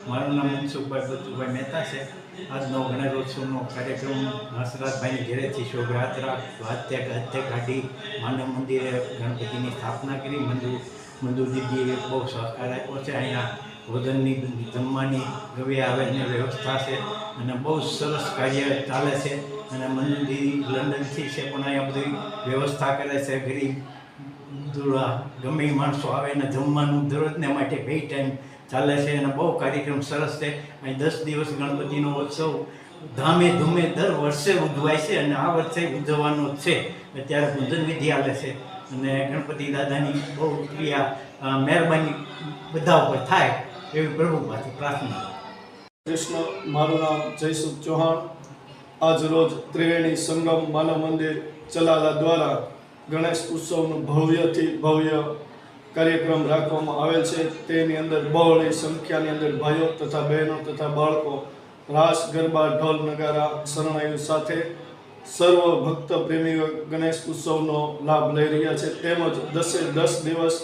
મારું નામ મનસુખભાઈ બચુભાઈ મહેતા છે. આજનો ગણેશોત્સવનો કાર્યક્રમ હસરાજભાઈની ઘેરેથી શોભાયાત્રા હાથે કાઢી માનવ મંદિરે ગણપતિની સ્થાપના કરી. મંજૂર દીદીએ બહુ સહકાર આપ્યો છે. અહીંયા ભોજનની જમવાની ગવી આવેની વ્યવસ્થા છે અને બહુ સરસ કાર્ય ચાલે છે. અને મંજૂર દીદી લંડનથી છે પણ અહીંયા બધી વ્યવસ્થા કરે છે. ગરીબ ગમે માણસો આવે ને જમવાનું દરરોજને માટે બે ટાઈમ ચાલે છે અને બહુ કાર્યક્રમ સરસ છે. અહીં 10 દિવસ ગણપતિનો ઉત્સવ ધામે ધૂમે દર વર્ષે ઉજવાય છે અને આ વર્ષે ઉજવવાનો છે. અત્યારે પૂજન વિધિ ચાલે છે અને ગણપતિ દાદાની બહુ ક્રિયા મહેરબાની બધા ઉપર થાય એવી પ્રભુ પાસે પ્રાર્થના. કૃષ્ણ. મારું નામ જયસુખ ચૌહાણ. આજ રોજ ત્રિવેણી સંગમ માનવ મંદિર ચલાલા દ્વારા ગણેશ ઉત્સવનું ભવ્યથી ભવ્ય કાર્યક્રમ રાખવામાં આવેલ છે. તેની અંદર બહોળી સંખ્યાની અંદર ભાઈઓ તથા બહેનો તથા બાળકો રાસ ગરબા ઢોલ નગારા શરણાઈઓ સાથે સર્વ ભક્ત પ્રેમીઓ ગણેશ ઉત્સવનો લાભ લઈ રહ્યા છે. તેમજ 10 દિવસ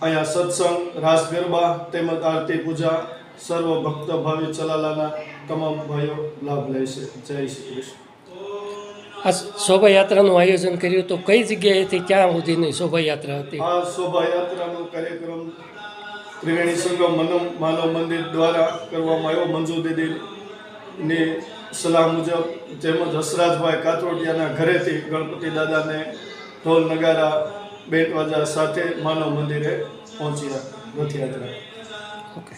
અહીંયા સત્સંગ રાસ ગરબા તેમજ આરતી પૂજા સર્વ ભક્ત ભાવિ ચલાલાના તમામ ભાઈઓ લાભ લે છે. જય શ્રી કૃષ્ણ. આ શોભાયાત્રાનું આયોજન કર્યું તો કઈ જગ્યાએથી ક્યાં સુધીની શોભાયાત્રા હતી? આ શોભાયાત્રાનો કાર્યક્રમ ત્રિવેણી સંગમ માનવ મંદિર દ્વારા કરવામાં આવ્યો. મંજૂર દીદીની સલાહ મુજબ તેમજ હસરાજભાઈ કાતરોટિયાના ઘરેથી ગણપતિ દાદાને ઢોલ નગારા બેટ વાજા સાથે માનવ મંદિરે પહોંચ્યા રથયાત્રા. ઓકે.